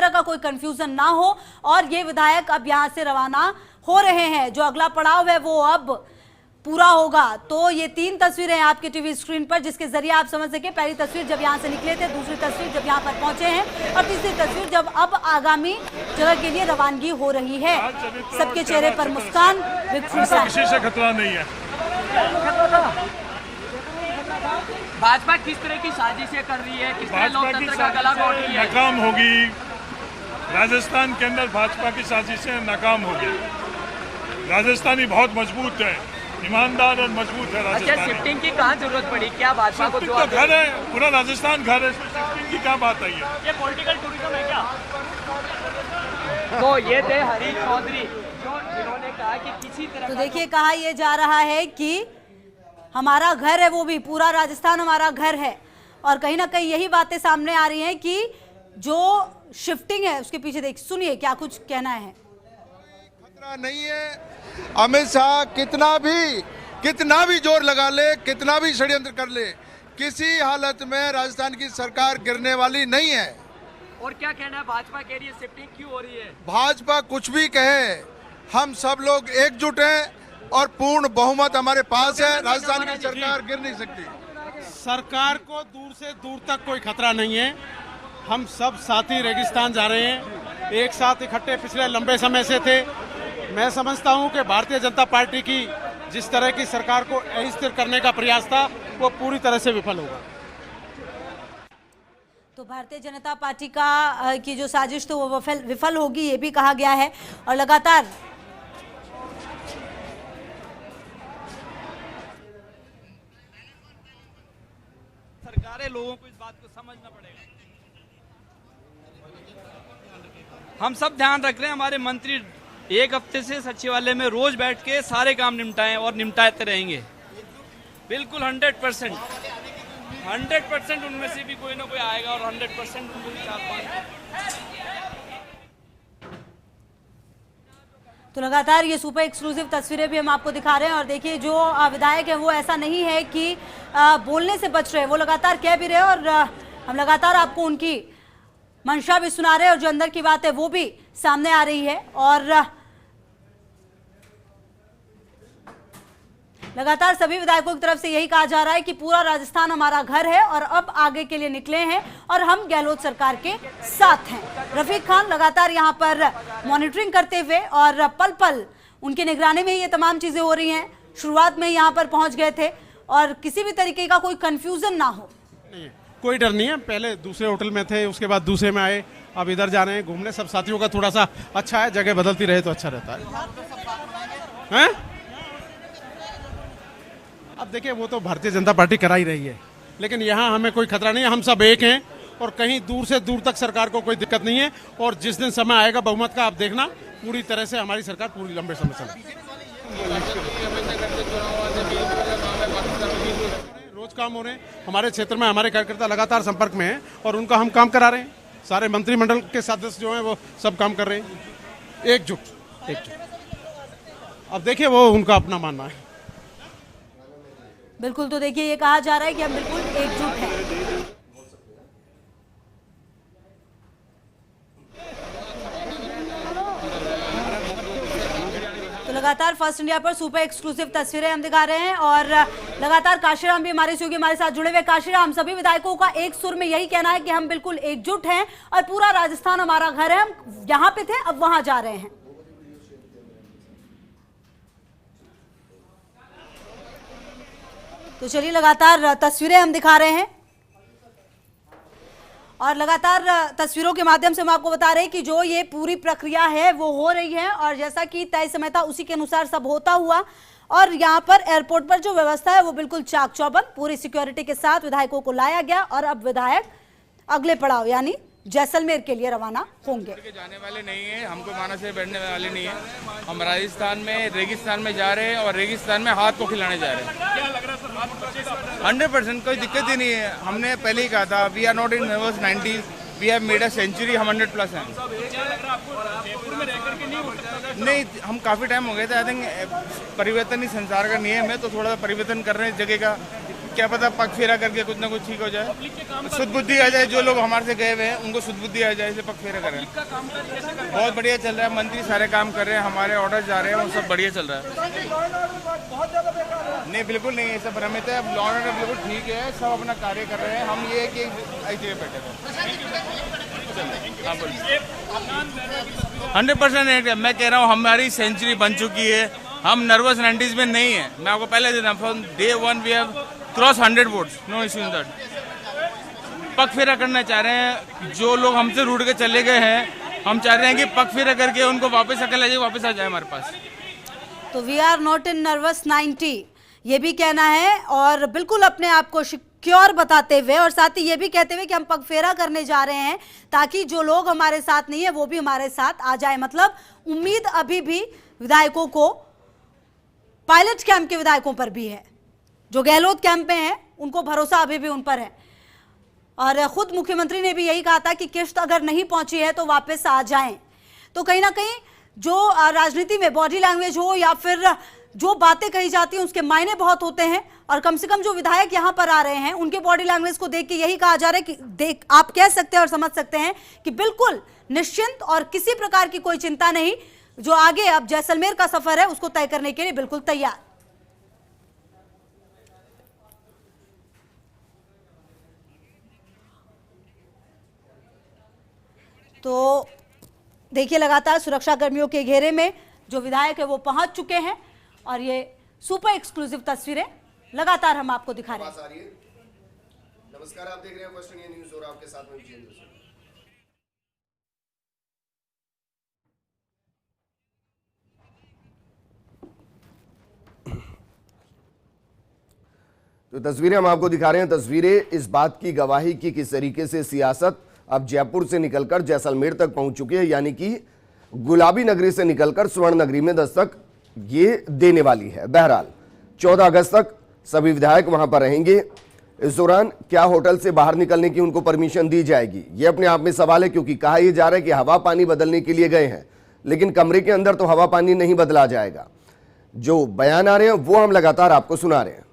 तरह का कोई कंफ्यूजन ना हो और ये विधायक अब यहां से रवाना हो रहे हैं। जो अगला पड़ाव है वो अब पूरा होगा। तो ये 3 तस्वीरें हैं आपके टीवी स्क्रीन पर, जिसके जरिए आप समझ सके। पहली तस्वीर जब यहां से निकले थे, दूसरी तस्वीर जब यहां पर पहुंचे हैं, और तीसरी तस्वीर जब अब आगामी जगह के लिए रवानगी हो रही है। सबके चेहरे पर मुस्कान, किसी से खतरा नहीं है। भाजपा किस तरह की साजिशें कर रही है, किस तरह लोकतंत्र का गला घोट रही है? नाकाम होगी। राजस्थान के अंदर भाजपा की साजिशें नाकाम होगी। राजस्थानी बहुत मजबूत है, ईमानदार और मजबूत है राजस्थान। अच्छा, शिफ्टिंग की कहाँ जरूरत पड़ी? क्या भाजपा को तो घर है, पूरा राजस्थान घर है, इसमें शिफ्टिंग की क्या बात आई है? ये पॉलिटिकल टूरिज्म है क्या? तो ये थे हरीश चौधरी, जो जिन्होंने कहा कि किसी तरह। तो देखिए, कहा यह जा रहा है कि हमारा घर है, वो भी पूरा राजस्थान हमारा घर है। और कहीं ना कहीं यही बातें सामने आ रही हैं कि जो शिफ्टिंग है उसके पीछे देख, सुनिए क्या कुछ कहना है। खतरा नहीं है। अमित शाह कितना भी जोर लगा ले, कितना भी षड्यंत्र कर ले, किसी हालत में राजस्थान की सरकार गिरने वाली नहीं है। और क्या कहना है भाजपा कह रही है शिफ्टिंग क्यों हो रही है? भाजपा कुछ भी कहे, हम सब लोग एकजुट हैं और पूर्ण बहुमत हमारे पास है। राजस्थान की सरकार गिर नहीं सकती। सरकार को दूर से दूर तक कोई खतरा नहीं है। हम सब साथी रेगिस्तान जा रहे हैं, एक साथ इकट्ठे पिछले लंबे समय से थे। मैं समझता हूं कि भारतीय जनता पार्टी की जिस तरह की सरकार को अस्थिर करने का प्रयास था वो पूरी तरह से विफल होगा। तो भारतीय जनता पार्टी की जो साजिश तो वो विफल होगी, ये भी कहा गया है। और लगातार सरकारें लोगों को इस बात को समझना पड़ेगा। हम सब ध्यान रख रहे हैं, हमारे मंत्री 1 हफ्ते से सचिवालय में रोज बैठ के सारे काम निपटाएं और निपटाते रहेंगे। बिल्कुल 100% उनमें से भी कोई ना कोई आएगा और 100% उनमें से 4-5। तो लगातार ये सुपर एक्सक्लूसिव तस्वीरें भी हम आपको दिखा रहे हैं। और देखिए, जो विधायक है वो ऐसा नहीं है कि बोलने से बच रहे, वो लगातार कह भी रहे हैं और हम लगातार आपको उनकी मंशा भी सुना रहे हैं और जो अंदर की बात है वो भी सामने आ रही है। और लगातार सभी विधायकों की तरफ से यही कहा जा रहा है कि पूरा राजस्थान हमारा घर है और अब आगे के लिए निकले हैं और हम गहलोत सरकार के साथ हैं। रफीक खान लगातार यहां पर मॉनिटरिंग करते हुए और पल पल उनकी निगरानी में ये तमाम चीजें हो रही हैं। शुरुआत में यहां पर पहुंच गए थे और किसी भी तरीके का कोई कंफ्यूजन ना हो। नहीं, कोई डर नहीं है। पहले दूसरे होटल में थे, उसके बाद दूसरे में आए, अब इधर जा रहे हैं घूमने। सब साथियों का थोड़ा सा अच्छा है, जगह बदलती रहे तो अच्छा रहता है। अब देखिए, वो तो भारतीय जनता पार्टी करा ही रही है, लेकिन यहाँ हमें कोई खतरा नहीं है। हम सब एक हैं और कहीं दूर से दूर तक सरकार को कोई दिक्कत नहीं है। और जिस दिन समय आएगा बहुमत का, आप देखना पूरी तरह से हमारी सरकार पूरी लंबे समय चलेगी। रोज काम हो रहे हैं हमारे क्षेत्र में, हमारे कार्यकर्ता लगातार संपर्क में हैं और उनका हम काम करा रहे हैं। सारे मंत्रिमंडल के सदस्य जो हैं वो सब काम कर रहे हैं एकजुट। अब देखिए, वो उनका अपना मानना है। बिल्कुल, तो देखिए, ये कहा जा रहा है कि हम बिल्कुल एकजुट हैं। तो लगातार फर्स्ट इंडिया पर सुपर एक्सक्लूसिव तस्वीरें हम दिखा रहे हैं और लगातार काशीराम भी हमारे सहयोगी हमारे साथ जुड़े हुए। काशीराम, सभी विधायकों का एक सुर में यही कहना है कि हम बिल्कुल एकजुट हैं और पूरा राजस्थान हमारा घर है। हम यहाँ पे थे, अब वहां जा रहे हैं। तो चलिए, लगातार तस्वीरें हम दिखा रहे हैं और लगातार तस्वीरों के माध्यम से हम आपको बता रहे हैं कि जो ये पूरी प्रक्रिया है वो हो रही है और जैसा कि तय समय था उसी के अनुसार सब होता हुआ। और यहाँ पर एयरपोर्ट पर जो व्यवस्था है वो बिल्कुल चाक चौबंद, पूरी सिक्योरिटी के साथ विधायकों को लाया गया और अब विधायक अगले पड़ाव यानी जैसलमेर के लिए रवाना होंगे। जाने वाले नहीं है, हमको माना से बैठने वाले नहीं है। हम राजस्थान में रेगिस्तान में जा रहे हैं और रेगिस्तान में हाथ को खिलाने जा रहे हैं। 100% कोई दिक्कत ही नहीं है। हमने पहले ही कहा था, we are not in 90s, we have made a century. हम 100+ हैं। नहीं, हम काफ़ी टाइम हो गए थे। आई थिंक परिवर्तन ही संसार का नियम है, तो थोड़ा सा परिवर्तन कर रहे हैं जगह का। क्या पता पग फेरा करके कुछ ना कुछ ठीक हो जाए, शुद्ध बुद्धि आ जाए। जो लोग हमारे से गए हुए हैं उनको शुद्ध बुद्धि आ जाए, इसलिए पग फेरा करें। बहुत बढ़िया चल रहा है, मंत्री सारे काम कर रहे हैं, हमारे ऑर्डर जा रहे हैं, वो सब बढ़िया चल रहा है। नहीं, बिल्कुल नहीं, ऐसा भ्रमित है। अब लॉ एंड ऑर्डर बिल्कुल ठीक है, सब अपना कार्य कर रहे हैं। हम ये कि एक जगह बैठे थे। 100% मैं कह रहा हूँ, हमारी सेंचुरी बन चुकी है, हम नर्वस 90s में नहीं है। मैं आपको पहले दिन from day 1 we have cross 100 votes, no issue in that. पग फेरा करना चाह रहे हैं, जो लोग हमसे रूठ के चले गए हैं, हम चाह रहे हैं कि पग फेरा करके उनको वापस अकल आ जाए, वापस आ जाए हमारे पास। तो we are not in nervous 90, ये भी कहना है, और बिल्कुल अपने आप को सिक्योर बताते हुए, और साथ ही ये भी कहते हुए कि हम पगफेरा करने जा रहे हैं ताकि जो लोग हमारे साथ नहीं है वो भी हमारे साथ आ जाए। मतलब उम्मीद अभी भी विधायकों को, पायलट कैंप के विधायकों पर भी है, जो गहलोत कैंप में है उनको भरोसा अभी भी उन पर है। और खुद मुख्यमंत्री ने भी यही कहा था कि किश्त अगर नहीं पहुंची है तो वापस आ जाएं। तो कहीं ना कहीं जो राजनीति में बॉडी लैंग्वेज हो या फिर जो बातें कही जाती हैं उसके मायने बहुत होते हैं, और कम से कम जो विधायक यहां पर आ रहे हैं उनके बॉडी लैंग्वेज को देख के यही कहा जा रहा है कि देख, आप कह सकते हैं और समझ सकते हैं कि बिल्कुल निश्चिंत और किसी प्रकार की कोई चिंता नहीं, जो आगे अब जैसलमेर का सफर है उसको तय करने के लिए बिल्कुल तैयार। तो देखिए, लगातार सुरक्षा कर्मियों के घेरे में जो विधायक है वो पहुंच चुके हैं, और ये सुपर एक्सक्लूसिव तस्वीरें लगातार हम आपको दिखा रहे हैं। नमस्कार, आप देख रहे हैं क्वेश्चन ये न्यूज़ और आपके साथ में विजेंद्र सिंह। तो तस्वीरें हम आपको दिखा रहे हैं, तस्वीरें इस बात की गवाही की किस तरीके से सियासत अब जयपुर से निकलकर जैसलमेर तक पहुंच चुकी है, यानी कि गुलाबी नगरी से निकलकर स्वर्ण नगरी में दस्तक ये देने वाली है। बहरहाल 14 अगस्त तक सभी विधायक वहां पर रहेंगे। इस दौरान क्या होटल से बाहर निकलने की उनको परमिशन दी जाएगी, यह अपने आप में सवाल है, क्योंकि कहा यह जा रहा है कि हवा पानी बदलने के लिए गए हैं, लेकिन कमरे के अंदर तो हवा पानी नहीं बदला जाएगा। जो बयान आ रहे हैं वो हम लगातार आपको सुना रहे हैं।